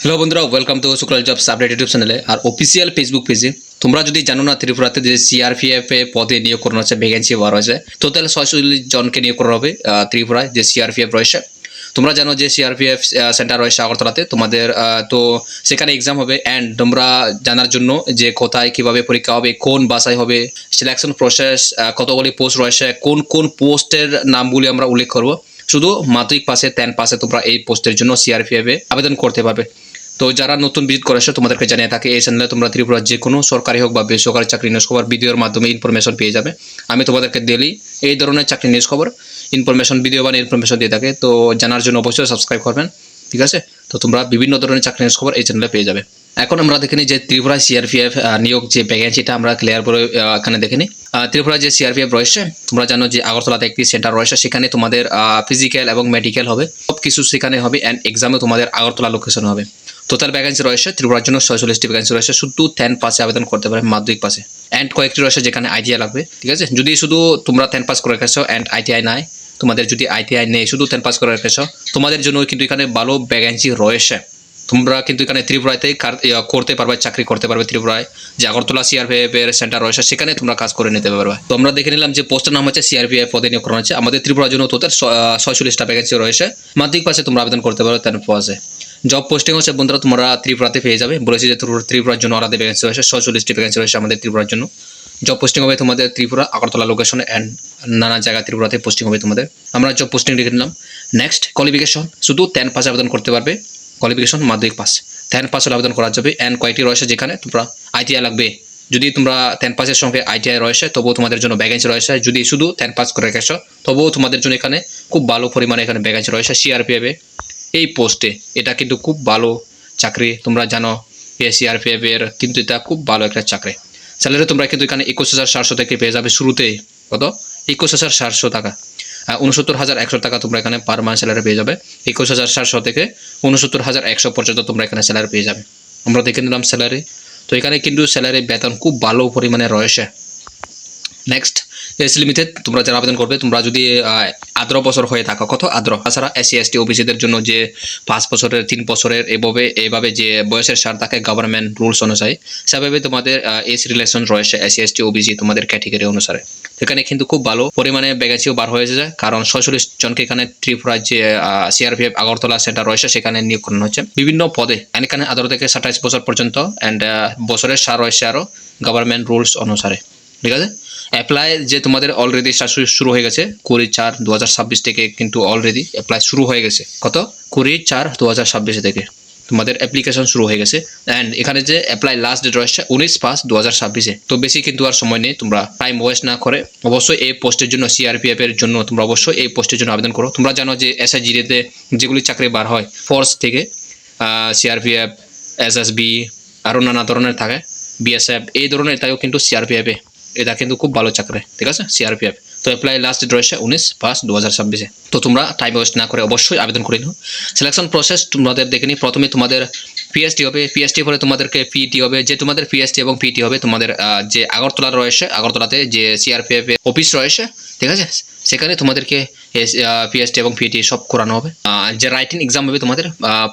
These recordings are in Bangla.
হ্যালো বন্ধুরা, welcome to Shuklal jobs update YouTube চ্যানেলে। আর অফিসিয়াল ফেসবুক পেজে তোমরা যদি জানো না, ত্রিপুরাতে যে সিআরপিএফ এ পদে নিয়োগ করানো হচ্ছে, ভ্যাকেন্সি বার হয়েছে, টোটাল 46 জনকে নিয়োগ করা হবে ত্রিপুরায় যে সিআরপিএফ রয়েছে। তোমরা জানো যে সিআরপিএফ সেন্টার রয়েছে আগরতলাতে তোমাদের, তো সেখানে এক্সাম হবে। অ্যান্ড তোমরা জানার জন্য যে কোথায় কিভাবে পরীক্ষা হবে, কোন বাসায় হবে, সিলেকশন প্রসেস, কতগুলি পোস্ট রয়েছে, কোন কোন পোস্টের নামগুলি আমরা উল্লেখ করবো। শুধু মাধ্যমিক পাশে 10 পাশে তোমরা এই পোস্টের জন্য সিআরপিএফ এ আবেদন করতে পারবে। তো যারা নতুন ভিজিট করেছে তোমাদেরকে জানিয়ে থাকে, এই চ্যানেলে তোমরা ত্রিপুরার যে কোনো সরকারি হোক বা বেসরকারি চাকরি নিউজ খবর ভিডিওর মাধ্যমে ইনফরমেশন পেয়ে যাবে। আমি তোমাদেরকে ডেলি এই ধরনের চাকরি নিউজ খবর ইনফরমেশন ভিডিও বা ইনফরমেশন দিয়ে থাকে। তো জানার জন্য অবশ্যই সাবস্ক্রাইব করবেন, ঠিক আছে? তো তোমরা বিভিন্ন ধরনের চাকরি নিউজ খবর এই চ্যানেলে পেয়ে যাবে। এখন আমরা দেখে নিই যে ত্রিপুরা সিআরপিএফ নিয়োগ যে ভ্যাকেন্সিটা আমরা ক্লিয়ার করে এখানে দেখে নিই। ত্রিপুরা যে সিআরপিএফ রয়েছে, তোমরা জানো যে আগরতলাতে একটি সেন্টার রয়েছে, সেখানে তোমাদের ফিজিক্যাল এবং মেডিকেল হবে, সব কিছু সেখানে হবে। অ্যান্ড এক্সামে তোমাদের আগরতলা লোকেশন হবে। টোটাল ভ্যাকেন্সি রয়েছে ত্রিপুরার জন্য 46টি ভ্যাকেন্সি রয়েছে। শুধু 10 পাসে আবেদন করতে পারে, মাধ্যমিক পাসে। অ্যান্ড কয়েকটি রয়েছে যেখানে আইটিআই লাগবে, ঠিক আছে? যদি শুধু তোমরা 10 পাস করে রেখেছো অ্যান্ড আইটিআই নাই, তোমাদের যদি আইটিআই নেই, শুধু 10 পাস করে রেখেছো, তোমাদের জন্য কিন্তু এখানে ভালো ভ্যাকেন্সি রয়েছে। তোমরা কিন্তু এখানে ত্রিপুরাতেই করতে পারবে, চাকরি করতে পারবে ত্রিপুরায় যে আগরতলা সিআরপিএফ এর সেন্টার রয়েছে, সেখানে তোমরা কাজ করে নিতে পারবে। তো আমরা দেখে নিলাম যে পোস্টের নাম হচ্ছে সিআরপিএফ পদে নিয়োগ করা হচ্ছে। আমাদের ত্রিপুরার জন্য টোটাল 46টা ভ্যাকেন্সি রয়েছে। মাধ্যমিক পাশে তোমরা আবেদন করতে পারো 10 পাসে। জব পোস্টিং হচ্ছে বন্ধুরা তোমরা ত্রিপুরাতে পেয়ে যাবে। বলেছি যে ত্রিপুরার জন্য আলাদা ভ্যাকেন্সি রয়েছে, 46টি ভ্যাকেন্সি রয়েছে আমাদের ত্রিপুরার জন্য। জব পোস্টিং হবে তোমাদের ত্রিপুরা আগরতলা লোকেশনে অ্যান্ড নানা জায়গায় ত্রিপুরাতে পোস্টিং হবে তোমাদের। আমরা জব পোস্টিং লিখে নিলাম। নেক্সট, কোয়ালিফিকেশন শুধু 10 পাসে আবেদন করতে পারবে। কোয়ালিফিকেশন মাধ্যমিক পাস, 10 পাস হলে আবেদন করা যাবে। অ্যান্ড কয়েকটি রয়েছে যেখানে তোমরা আইটিআই লাগবে। যদি তোমরা 10 পাসের সঙ্গে আইটিআই রয়েছে তবুও তোমাদের জন্য ভ্যাকেন্সি রয়েছে। যদি শুধু 10 পাস করে রেখেছো তবুও তোমাদের জন্য এখানে খুব ভালো পরিমাণে এখানে ভ্যাকেন্সি রয়েছে সিআরপিএফে এই পোস্টে। এটা কিন্তু খুব ভালো চাকরি, তোমরা জানো সিআরপিএফ এর কিন্তু এটা খুব ভালো একটা চাকরি। স্যালারি তোমরা কিন্তু এখানে 21,700 থেকে পেয়ে যাবে শুরুতেই। কত? 21,700 টাকা। 69,100 টাকা তোমরা এখানে পার মান্থ স্যালারি পেয়ে যাবে। 21,700 থেকে 69,100 পর্যন্ত তোমরা এখানে স্যালারি পেয়ে যাবে। আমরা দেখে নিলাম স্যালারি। তো এখানে কিন্তু স্যালারি বেতন খুব ভালো পরিমাণে রয়েছে। Next, age limited. তোমরা যারা আবেদন করবে, তোমরা যদি 18 বছর হয়ে থাকো, কত 18, তাছাড়া এসসি এসটি ওবিসিদের জন্য যে 5 বছরের 3 বছরের এইভাবে যে বয়সের সার থাকে গভর্নমেন্ট রুলস অনুযায়ী, সেভাবে তোমাদের এজ রিলেশন রয়েছে এসসি এসটি ওবিসি তোমাদের ক্যাটেগরি অনুসারে। এখানে কিন্তু খুব ভালো পরিমাণে ভ্যাকেন্সিও বার হয়ে যায়, কারণ 46 জনকে এখানে ত্রিপুরার যে সিআরপিএফ আগরতলা সেন্টার রয়েছে সেখানে নিয়োগ করানো হচ্ছে বিভিন্ন পদে। এখানে 18 থেকে 27 বছর পর্যন্ত অ্যান্ড বছরের সার রয়েছে আরও গভর্নমেন্ট রুলস অনুসারে, ঠিক আছে? অ্যাপ্লাই যে তোমাদের অলরেডি শুরু হয়ে গেছে 20/4/2026 থেকে, কিন্তু অলরেডি অ্যাপ্লাই শুরু হয়ে গেছে। কত? 20/4/2026 থেকে তোমাদের অ্যাপ্লিকেশন শুরু হয়ে গেছে। অ্যান্ড এখানে যে অ্যাপ্লাই লাস্ট ডেট রয়েছে 19/5/2026। তো বেশি কিন্তু আর সময় নেই, তোমরা টাইম ওয়েস্ট না করে অবশ্যই এই পোস্টের জন্য সিআরপিএফ এর জন্য তোমরা অবশ্যই এই পোস্টের জন্য আবেদন করো। তোমরা জানো যে এসআইজিডিতে যেগুলি চাকরি বার হয় ফোর্স থেকে, সিআরপিএফ, এসএসবি, আরও নানা ধরনের থাকে, বিএসএফ, এই ধরনের এটাও কিন্তু সিআরপিএফ এ, এটা কিন্তু খুব ভালো চাকরি, ঠিক আছে? সিআরপিএফ। তো অ্যাপ্লাই লাস্ট ডেট রয়েছে 19/5/2026। তো তোমরা টাইম ওয়েস্ট না করে অবশ্যই আবেদন করে নিও। সিলেকশন প্রসেস তোমাদের দেখে নিই। প্রথমে তোমাদের পিএসটি হবে, পিএসটি পরে তোমাদেরকে পিইটি হবে। যে তোমাদের পিএসটি এবং পিইটি হবে তোমাদের যে আগরতলা রয়েছে, আগরতলাতে যে সিআরপিএফ এর অফিস রয়েছে, ঠিক আছে? সেখানে তোমাদেরকে পিএসটি এবং পিইটি সব করানো হবে। যে রাইটিং এক্সাম হবে তোমাদের,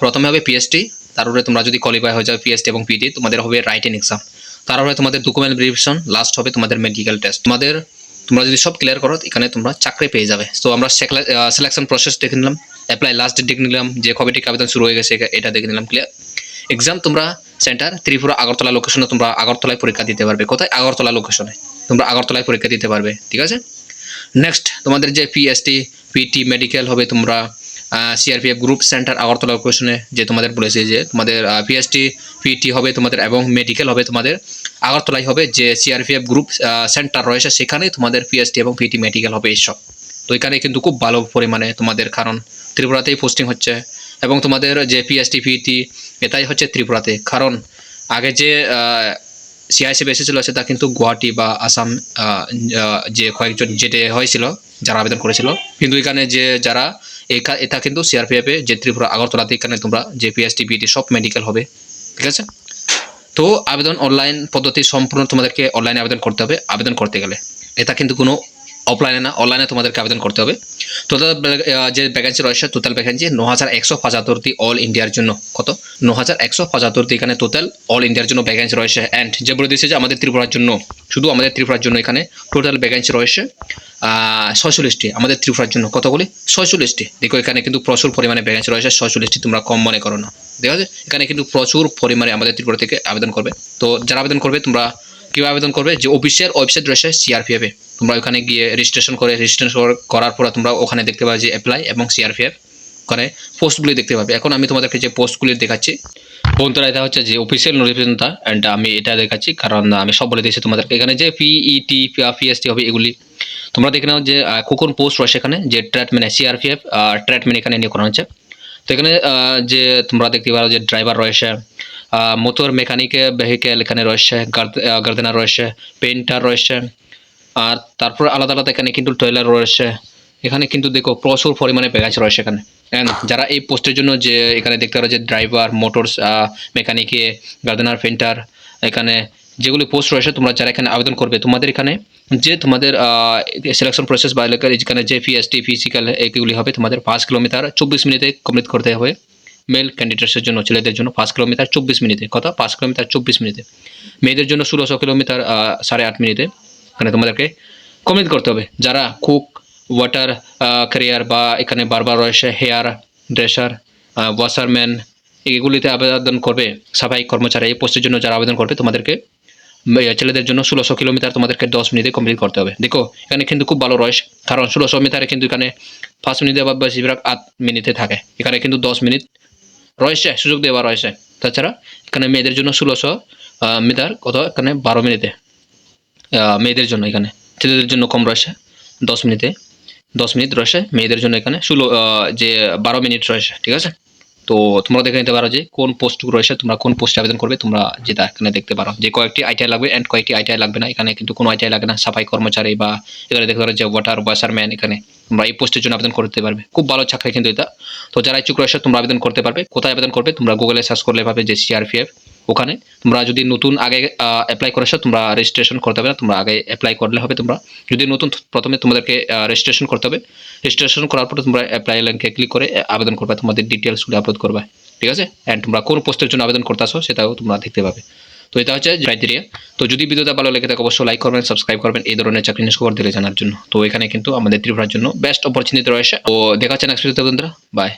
প্রথমে হবে পিএসটি, তারপরে তোমরা যদি কোয়ালিফাই হয়ে যাও পিএসটি এবং পিইটি, তোমাদের হবে রাইটিং এক্সাম। তারপরে তোমাদের ডকুমেন্ট ভেরিফিকেশন, লাস্ট হবে তোমাদের মেডিকেল টেস্ট। তোমরা যদি সব ক্লিয়ার করো এখানে তোমরা চাকরি পেয়ে যাবে। তো আমরা সিলেকশন প্রসেস দেখে নিলাম, অ্যাপ্লাই লাস্ট ডেট দেখে নিলাম, যে কবে থেকে আবেদন শুরু হয়ে গেছে এটা দেখে নিলাম, ক্লিয়ার। এক্সাম তোমরা সেন্টার ত্রিপুরা আগরতলা লোকেশনে, তোমরা আগরতলায় পরীক্ষা দিতে পারবে। কোথায়? আগরতলা লোকেশনে তোমরা আগরতলায় পরীক্ষা দিতে পারবে, ঠিক আছে? নেক্সট, তোমাদের যে পিএসটি পিটি মেডিকেল হবে তোমরা সিআরপিএফ গ্রুপ সেন্টার আগরতলা লোকেশনে, যে তোমাদের বলেছে যে তোমাদের পিএসটি পিটি হবে তোমাদের এবং মেডিকেল হবে তোমাদের আগরতলায় হবে। যে সিআরপিএফ গ্রুপ সেন্টার রয়েছে সেখানে তোমাদের পিএসটি এবং পিটি মেডিকেল হবে এইসব। তো এখানে কিন্তু খুব ভালো পরিমাণে তোমাদের, কারণ ত্রিপুরাতেই পোস্টিং হচ্ছে এবং তোমাদের যে পিএসটি পিটি এটাই হচ্ছে ত্রিপুরাতে। কারণ আগে যে সিআইসি এসেছিল সেটা কিন্তু গুয়াহাটি বা আসাম, যে কয়েকজন যেটা হয়েছিল যারা আবেদন করেছিল, কিন্তু এখানে যে যারা এটা কিন্তু সিআরপিএফ এ যে ত্রিপুরা আগরতলাতে এখানে তোমরা যে পিএসটি পিটি সব মেডিকেল হবে, ঠিক আছে? তো আবেদন অনলাইন পদ্ধতি সম্পূর্ণ তোমাদেরকে অনলাইনে আবেদন করতে হবে। আবেদন করতে গেলে এটা কিন্তু কোনো অফলাইনে না, অনলাইনে তোমাদেরকে আবেদন করতে হবে। টোটাল যে ভ্যাকেন্সি রয়েছে, টোটাল ভ্যাকেন্সি ৯,১৭৫টি অল ইন্ডিয়ার জন্য। কত? ৯,১৭৫টি এখানে টোটাল অল ইন্ডিয়ার জন্য ভ্যাকেন্সি রয়েছে। অ্যান্ড যে বলে দিয়েছে যে আমাদের ত্রিপুরার জন্য, শুধু আমাদের ত্রিপুরার জন্য এখানে টোটাল ভ্যাকেন্সি রয়েছে ৪৬টি। আমাদের ত্রিপুরার জন্য কতগুলি? ৪৬টি। দেখো এখানে কিন্তু প্রচুর পরিমাণে ভ্যাকেন্সি রয়েছে, ৪৬টি, তোমরা কম মনে করো না। দেখা যায় এখানে কিন্তু প্রচুর পরিমাণে আমাদের ত্রিপুরা থেকে আবেদন করবে। তো যারা আবেদন করবে, তোমরা কীভাবে আবেদন করবে? যে অফিসিয়াল ওয়েবসাইট রয়েছে সিআরপিএফে, তোমরা ওখানে গিয়ে রেজিস্ট্রেশন করার পর তোমরা ওখানে দেখতে পাবে যে অ্যাপ্লাই এবং সিআরপিএফ ওখানে পোস্টগুলি দেখতে পাবে। এখন আমি তোমাদেরকে যে পোস্টগুলি দেখাচ্ছি বন্ধুরা, এটা হচ্ছে যে অফিসিয়াল নোটিফিকেশনটা, অ্যান্ড আমি এটা দেখাচ্ছি কারণ আমি সব বলে দিয়েছি তোমাদেরকে। এখানে যে পিইটি পিএসটি হবে এগুলি তোমরা দেখে নাও যে কোন পোস্ট রয়েছে এখানে, যে ট্রেডম্যান সিআরপিএফ ট্রেডম্যান এখানে নিয়োগ করা হচ্ছে। তো এখানে যে তোমরা দেখতে পারো যে ড্রাইভার রয়েছে, মোটর মেকানিক ভেহিকেল এখানে রয়েছে, গার্ডেনার রয়েছে, পেইন্টার রয়েছে, আর তারপর আলাদা আলাদা এখানে কিন্তু টয়লার রয়েছে। এখানে কিন্তু দেখো প্রচুর পরিমাণে ভ্যাকেন্সি রয়েছে এখানে। অ্যান্ড যারা এই পোস্টের জন্য যে এখানে দেখতে পারো যে ড্রাইভার, মোটরস মেকানিকে, গার্ডেনার, পেইন্টার, এখানে যেগুলি পোস্ট রয়েছে, তোমরা যারা এখানে আবেদন করবে, তোমাদের এখানে যে তোমাদের সিলেকশন প্রসেস বা এখানে যে পিএসটি ফিজিক্যাল এগুলি হবে, তোমাদের 5 কিলোমিটার 24 মিনিটে কমপ্লিট করতে হবে। মেল ক্যান্ডিডেটসের জন্য, ছেলেদের জন্য 5 কিলোমিটার 24 মিনিটে। কত? 5 কিলোমিটার 24 মিনিটে। মেয়েদের জন্য 1600 কিলোমিটার 8.5 মিনিটে এখানে তোমাদেরকে কমপ্লিট করতে হবে। যারা কুক, ওয়াটার ক্যারিয়ার বা এখানে বারবার রয়েছে, হেয়ার ড্রেসার, ওয়াশারম্যান, এগুলিতে আবেদন করবে, সাফাই কর্মচারী এই পোস্টের জন্য যারা আবেদন করবে, তোমাদেরকে ছেলেদের জন্য 1600 কিলোমিটার তোমাদেরকে 10 মিনিটে কমপ্লিট করতে হবে। দেখো এখানে কিন্তু খুব ভালো রয়েছে, কারণ 1600 মিটারে কিন্তু এখানে 5 মিনিটে বা বেশিরভাগ 8 মিনিটে থাকে। এখানে কিন্তু 10 মিনিট রয়েছে, সুযোগ দেওয়া রয়েছে। তাছাড়া এখানে মেয়েদের জন্য 1600 মিটার কত? এখানে 12 মিনিটে মেয়েদের জন্য। এখানে ছেলেদের জন্য কম রয়েছে, 10 মিনিটে 10 মিনিট রয়েছে। মেয়েদের জন্য এখানে 12 মিনিট রয়েছে। ঠিক আছে, তো তোমরা দেখে নিতে পারো যে কোন পোস্টগুলো রয়েছে, তোমরা কোন পোস্টে আবেদন করবে, তোমরা যেটা এখানে দেখতে পারো যে কয়েকটি আইটিআই লাগবে অ্যান্ড কয়েকটি আইটিআই লাগবে না। এখানে কিন্তু কোনো আইটিআই লাগে না। সাফাই কর্মচারী বা এখানে দেখতে পারো যে ওয়াটার ওয়াশারম্যান, এখানে তোমরা এই পোস্টের জন্য আবেদন করতে পারবে। খুব ভালো চাকরি কিন্তু এটা। তো যারা ইচ্ছুক রয়েছে তোমরা আবেদন করতে পারবে। কোথায় আবেদন করবে? তোমরা গুগলে সার্চ করলে পাবে যে সিআরপিএফ। ওখানে তোমরা যদি নতুন আগে অ্যাপ্লাই করেছো, তোমরা রেজিস্ট্রেশন করতে হবে না, তোমরা আগে অ্যাপ্লাই করলে হবে। তোমরা যদি নতুন, প্রথমে তোমাদেরকে রেজিস্ট্রেশন করতে হবে। রেজিস্ট্রেশন করার পরে তোমরা অ্যাপ্লাই লিঙ্কে ক্লিক করে আবেদন করবে, তোমাদের ডিটেলসগুলো আপলোড করবে। ঠিক আছে, অ্যান্ড তোমরা কোন পোস্টের জন্য আবেদন করতে আসো সেটাও তোমরা দেখতে পাবে। তো এটা হচ্ছে ক্রাইটেরিয়া। তো যদি ভিডিওটা ভালো লেগে থাকে অবশ্যই লাইক করবেন, সাবস্ক্রাইব করবেন এই ধরনের চাকরি নিউজ খবর দিলে জানার জন্য। তো এখানে কিন্তু আমাদের ত্রিপুরার জন্য বেস্ট অপরচুনিটি রয়েছে। তো দেখা হচ্ছে নেক্সট ভিডিওতে বন্ধুরা, বাই।